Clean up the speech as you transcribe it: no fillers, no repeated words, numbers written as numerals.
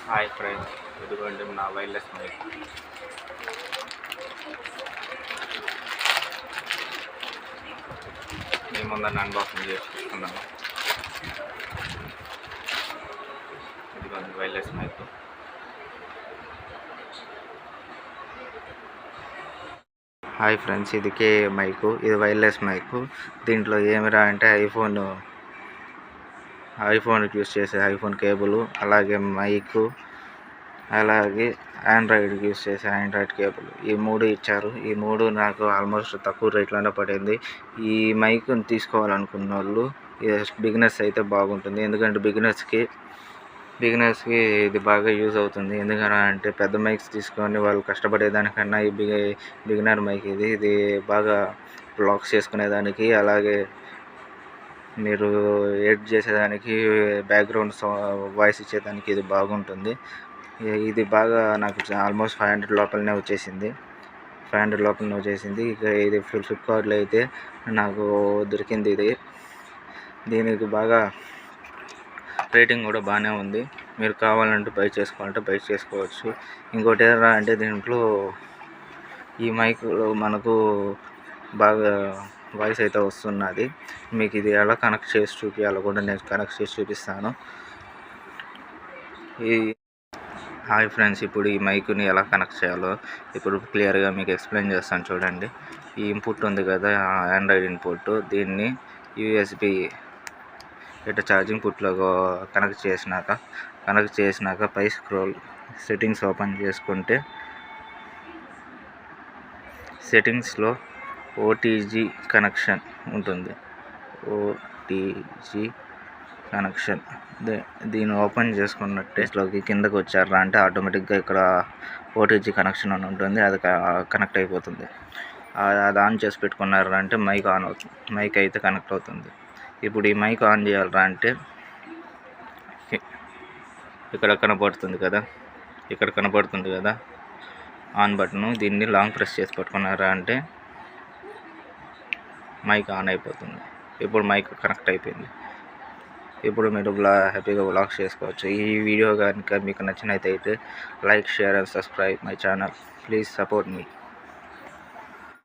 Hi friends, ఇదిగోండి నా wireless mic. మీ ముందర అన్బాక్సింగ్ చేసి చూస్తున్నాను. ఇదిగోండి వైర్లెస్ మైక్. హాయ్ ఫ్రెండ్స్, ఇది కే మైకు. ఇది వైర్లెస్ మైకు. దీంట్లో ఏమిరా అంటే ఐఫోన్కి యూస్ చేసే ఐఫోన్ కేబుల్, అలాగే మైకు, అలాగే ఆండ్రాయిడ్కి యూస్ చేసే ఆండ్రాయిడ్ కేబుల్, ఈ మూడు ఇచ్చారు. ఈ మూడు నాకు ఆల్మోస్ట్ తక్కువ రేట్లోనే పడింది. ఈ మైక్ని తీసుకోవాలనుకున్న వాళ్ళు బిగినర్స్ అయితే బాగుంటుంది. ఎందుకంటే బిగినర్స్కి ఇది బాగా యూజ్ అవుతుంది. ఎందుకంటే పెద్ద మైక్స్ తీసుకొని వాళ్ళు కష్టపడేదానికన్నా ఈ బిగినర్ మైక్ ఇది బాగా బ్లాక్స్ చేసుకునేదానికి, అలాగే మీరు ఎడిట్ చేసేదానికి, బ్యాక్గ్రౌండ్ వాయిస్ ఇచ్చేదానికి ఇది బాగుంటుంది. ఇది బాగా నాకు ఆల్మోస్ట్ 500 లోపలనే వచ్చేసింది. ఇక ఇది ఫ్లిప్కార్ట్లో అయితే నాకు దొరికింది. దీనికి బాగా రేటింగ్ కూడా బాగానే ఉంది. మీరు కావాలంటే బై చేసుకోవచ్చు. ఇంకోటి ఏరా అంటే దీంట్లో ఈ మైక్లో మనకు బాగా వాయిస్ అయితే వస్తున్నది. మీకు ఇది ఎలా కనెక్ట్ చేసి చూపించాలో కూడా నేను కనెక్ట్ చేసి చూపిస్తాను. హాయ్ ఫ్రెండ్స్, ఇప్పుడు ఈ మైక్ని ఎలా కనెక్ట్ చేయాలో ఇప్పుడు క్లియర్గా మీకు ఎక్స్ప్లెయిన్ చేస్తాను చూడండి. ఈ ఇన్పుట్ ఉంది కదా, ఆండ్రాయిడ్ ఇన్పుట్, దీన్ని యూఎస్బి ఇట్లా ఛార్జింగ్ పుట్లో కనెక్ట్ చేసినాక పై స్క్రోల్ సెట్టింగ్స్ ఓపెన్ చేసుకుంటే సెట్టింగ్స్లో ఓటీజీ కనెక్షన్ ఉంటుంది. ఓటీజీ కనెక్షన్ దీన్ని ఓపెన్ చేసుకున్నట్టేలోకి కిందకు వచ్చారా అంటే ఆటోమేటిక్గా ఇక్కడ ఓటీజీ కనెక్షన్ అని ఉంటుంది. అది కనెక్ట్ అయిపోతుంది. అది ఆన్ చేసి పెట్టుకున్నారా అంటే మైక్ ఆన్ అవుతుంది. మైక్ అయితే కనెక్ట్ అవుతుంది. ఇప్పుడు ఈ మైక్ ఆన్ చేయాలరా అంటే ఇక్కడ కనపడుతుంది కదా ఆన్ బటను, దీన్ని లాంగ్ ప్రెస్ చేసి పట్టుకున్నారా అంటే మైక్ ఆన్ అయిపోతుంది. ఇప్పుడు మైక్ కనెక్ట్ అయిపోయింది. ఇప్పుడు మీరు హ్యాపీగా వ్లాగ్స్ చేసుకోవచ్చు. ఈ వీడియో కనుక మీకు నచ్చినట్లయితే like, share and subscribe my channel. Please support me.